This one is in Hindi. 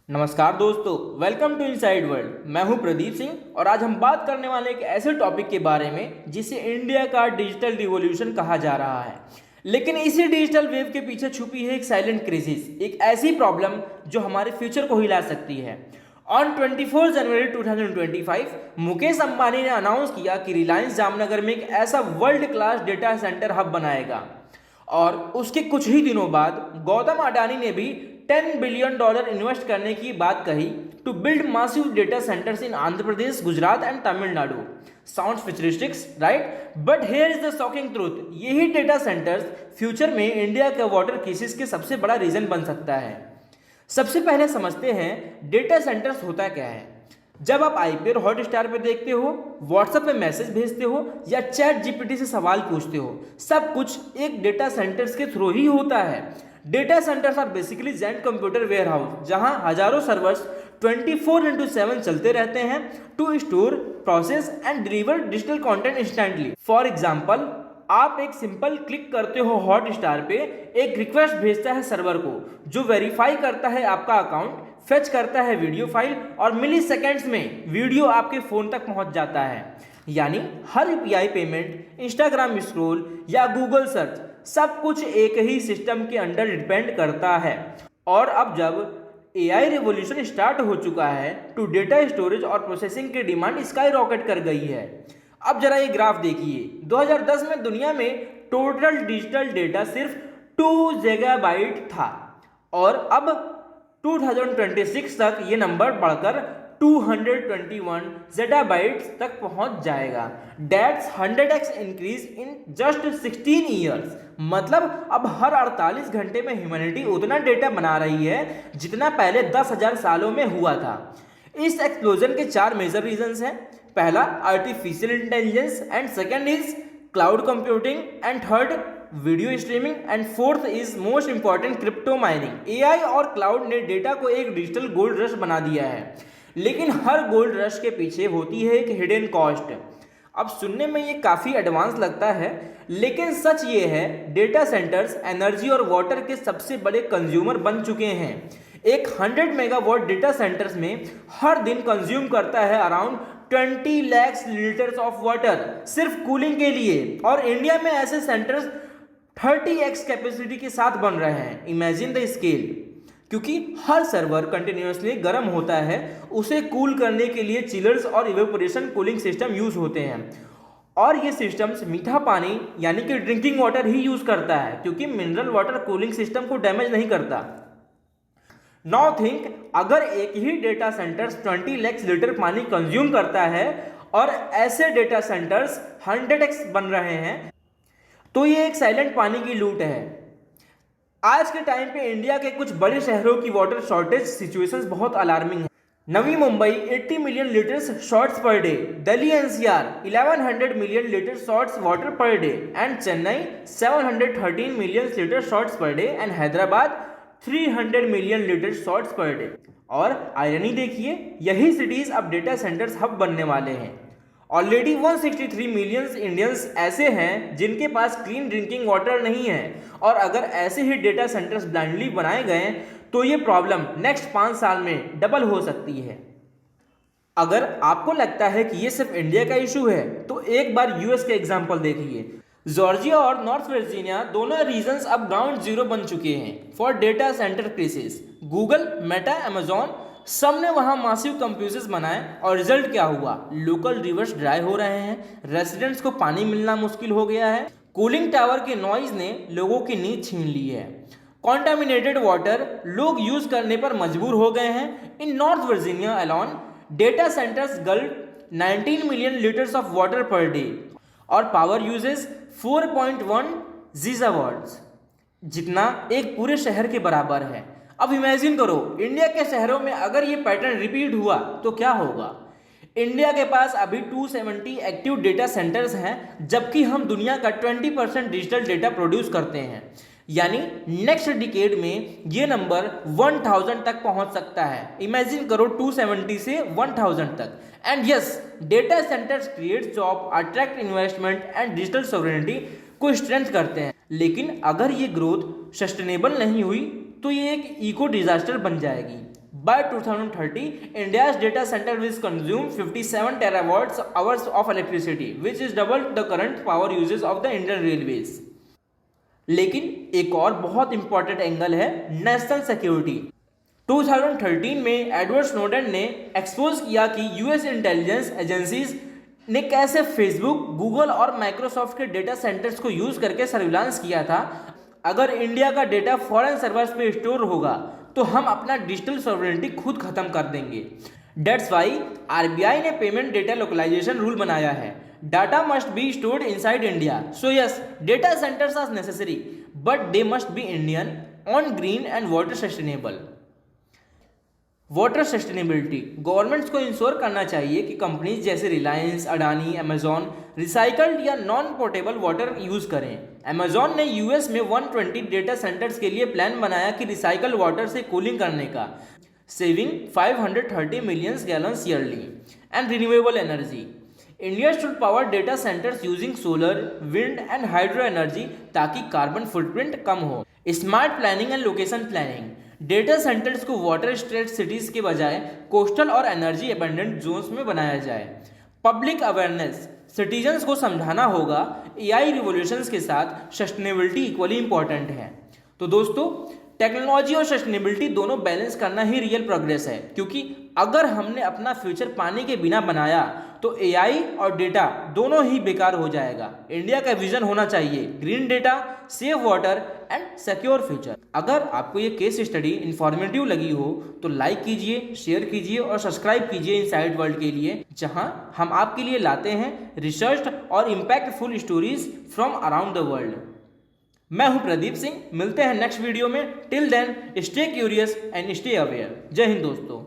नमस्कार दोस्तों, वेलकम टू इनसाइड वर्ल्ड। मैं हूं प्रदीप सिंह और आज हम बात करने वाले एक ऐसे टॉपिक के बारे में जिसे इंडिया का डिजिटल रिवॉल्यूशन कहा जा रहा है। लेकिन इसी डिजिटल वेव के पीछे छुपी है एक साइलेंट क्राइसिस, एक ऐसी प्रॉब्लम जो हमारे फ्यूचर को हिला सकती है। ऑन 24 जनवरी 2025 मुकेश अंबानी ने अनाउंस किया कि रिलायंस जामनगर में एक ऐसा world class data centre hub बनाएगा और उसके कुछ ही दिनों बाद गौतम अडानी ने भी $10 बिलियन इन्वेस्ट करने की बात कही to build massive data centres in Andhra Pradesh, Gujarat and Tamil Nadu. Sounds futuristics, right? But here is the shocking truth, यही डेटा सेंटर्स फ्यूचर में इंडिया के वाटर क्राइसिस के सबसे बड़ा रीजन बन सकता है। सबसे पहले समझते हैं डेटा सेंटर्स होता क्या है। जब आप आईपी और हॉटस्टार पे देखते हो, व्हाट्सएप पे मैसेज भेजते हो या चैट जीपीटी से सवाल पूछते हो, सब कुछ एक डेटा सेंटर्स के थ्रू ही होता है। Data centres are basically giant computer warehouse, जहां हजारों सर्वर्स 24/7 चलते रहते हैं to store, process and deliver digital content instantly. For example, आप एक सिंपल क्लिक करते हो हॉटस्टार पे, एक रिक्वेस्ट भेजता है सर्वर को जो वेरीफाई करता है आपका अकाउंट, फेच करता है वीडियो फाइल और मिली सेकेंड्स में वीडियो आपके फोन तक पहुंच जाता है। यानी हर यूपीआई पेमेंट, इंस्टाग्राम स्क्रॉल या गूगल सर्च, सब कुछ एक ही सिस्टम के अंडर डिपेंड करता है। और अब जब एआई रिवॉल्यूशन स्टार्ट हो चुका है तो डेटा स्टोरेज और प्रोसेसिंग की डिमांड स्काई रॉकेट कर गई है। अब जरा ये ग्राफ देखिए, 2010 में दुनिया में टोटल डिजिटल डेटा सिर्फ 2 गीगाबाइट था और अब 2026 तक ये नंबर बढ़कर 221 zettabytes तक पहुंच जाएगा। That's 100x increase in just 16 years। मतलब अब हर 48 घंटे में ह्यूमैनिटी उतना डेटा बना रही है जितना पहले 10,000 सालों में हुआ था। इस एक्सप्लोजन के 4 मेजर रीजंस हैं। पहला artificial intelligence, and second is cloud computing, and third video streaming, and fourth is most important crypto mining. AI और क्लाउड ने डेटा को एक डिजिटल गोल्ड रश बना दिया है, लेकिन हर गोल्ड रश के पीछे होती है एक हिडन कॉस्ट। अब सुनने में ये काफ़ी एडवांस लगता है, लेकिन सच ये है डेटा सेंटर्स एनर्जी और वाटर के सबसे बड़े कंज्यूमर बन चुके हैं। एक 100 मेगावाट डेटा सेंटर्स में हर दिन कंज्यूम करता है around 20 lakh litres of water सिर्फ कूलिंग के लिए, और इंडिया में ऐसे सेंटर्स 30x कैपेसिटी के साथ बन रहे हैं। Imagine the scale. क्योंकि हर सर्वर कंटिन्यूसली गर्म होता है, उसे कूल करने के लिए चिलर्स और इवेपोरेशन कूलिंग सिस्टम यूज होते हैं, और ये सिस्टम्स मीठा पानी यानी कि ड्रिंकिंग वाटर ही यूज करता है, क्योंकि मिनरल वाटर कूलिंग सिस्टम को डैमेज नहीं करता। नाउ थिंक, अगर एक ही डेटा सेंटर्स 20 लाख लीटर पानी कंज्यूम करता है और ऐसे डेटा सेंटर्स 100x बन रहे हैं, तो ये एक साइलेंट पानी की लूट है। आज के टाइम पे इंडिया के कुछ बड़े शहरों की वाटर शॉर्टेज सिचुएशंस बहुत अलार्मिंग है। Navi Mumbai 80 million litres shorts per day, Delhi NCR 1100 million litre shorts water per day, and Chennai 713 million litre shorts per day, and Hyderabad 300 million litre shorts per day. और आयरनी देखिए, यही सिटीज अब डेटा सेंटर्स हब बनने वाले हैं। ऑलरेडी 163 मिलियन इंडियंस ऐसे हैं जिनके पास क्लीन ड्रिंकिंग वाटर नहीं है, और अगर ऐसे ही डेटा सेंटर्स ब्लाइंडली बनाए गए तो ये प्रॉब्लम नेक्स्ट 5 साल में डबल हो सकती है। अगर आपको लगता है कि ये सिर्फ इंडिया का इशू है तो एक बार यूएस के एग्जांपल देखिए। जॉर्जिया और नॉर्थ वर्जीनिया दोनों रीजन्स अब ग्राउंड जीरो बन चुके हैं for data centre crisis. Google, Meta, Amazon, सब ने वहां मासिव कंप्यूटर्स बनाए, और रिजल्ट क्या हुआ? लोकल रिवर्स ड्राई हो रहे हैं, रेसिडेंट्स को पानी मिलना मुश्किल हो गया है, कूलिंग टावर के नॉइज ने लोगों की नींद छीन ली है, कॉन्टामिनेटेड वाटर लोग यूज करने पर मजबूर हो गए हैं। In North Virginia alone, data centres gulp 19 million litres of water per day, और पावर यूजेस 4.1 गीगावाट्स, जितना एक पूरे शहर के बराबर है। अब इमेजिन करो, इंडिया के शहरों में अगर ये पैटर्न रिपीट हुआ तो क्या होगा। इंडिया के पास अभी 270 एक्टिव डेटा सेंटर्स हैं, जबकि हम दुनिया का 20% डिजिटल डेटा प्रोड्यूस करते हैं। यानी नेक्स्ट डिकेड में ये नंबर 1000 तक पहुंच सकता है। इमेजिन करो 270 से 1000 तक। And yes, data centres create job, attract investment and digital sovereignty को स्ट्रेंथ करते हैं। लेकिन अगर ये ग्रोथ सस्टेनेबल नहीं हुई तो ये एक इको डिजास्टर बन जाएगी। By 2030 India's data centre will consume 57 terawatt hours of electricity which is double the current power usage of the Indian railways. लेकिन एक और बहुत इंपॉर्टेंट एंगल है नेशनल सिक्योरिटी। 2013 में एडवर्ड स्नोडेन ने एक्सपोज किया कि यूएस इंटेलिजेंस एजेंसीज ने कैसे फेसबुक, गूगल और माइक्रोसॉफ्ट के डेटा सेंटर्स को यूज करके सर्विलांस किया था। अगर इंडिया का डेटा फॉरेन सर्वर्स पे स्टोर होगा तो हम अपना डिजिटल सॉवरेनिटी खुद खत्म कर देंगे। दैट्स वाई आरबीआई ने पेमेंट डेटा लोकलाइजेशन रूल बनाया है। Data must be stored inside India. So yes, data centres are necessary but they must be Indian, on green and water sustainable. Water sustainability governments को इंश्योर करना चाहिए कि कंपनीज जैसे रिलायंस, अडानी, अमेजॉन रिसाइकल्ड या नॉन पोर्टेबल वाटर यूज करें। अमेजॉन ने यूएस में 120 डेटा सेंटर्स के लिए प्लान बनाया कि रिसाइकल वाटर से कूलिंग करने का, saving 530 million gallons yearly. And renewable energy, India should power data centres using solar, wind and hydro energy ताकि कार्बन फुटप्रिंट कम हो। Smart planning and location planning, data centres को वाटर स्ट्रेट सिटीज के बजाय कोस्टल और एनर्जी एबंडेंट जोन्स में बनाया जाए। पब्लिक अवेयरनेस, सिटीजन्स को समझाना होगा एआई रिवोल्यूशंस के साथ सस्टेनेबिलिटी इक्वली इंपॉर्टेंट है। तो दोस्तों, टेक्नोलॉजी और सस्टेनेबिलिटी दोनों बैलेंस करना ही रियल प्रोग्रेस है, क्योंकि अगर हमने अपना फ्यूचर पानी के बिना बनाया तो एआई और डेटा दोनों ही बेकार हो जाएगा। इंडिया का विजन होना चाहिए green data, safe water and secure future. अगर आपको ये केस स्टडी इंफॉर्मेटिव लगी हो तो लाइक कीजिए, शेयर कीजिए और सब्सक्राइब कीजिए इनसाइड वर्ल्ड के लिए, जहां हम आपके लिए लाते हैं रिसर्च और impactful stories from around the world. मैं हूं प्रदीप सिंह, मिलते हैं नेक्स्ट वीडियो में। Till then stay curious and stay aware. जय हिंद दोस्तों।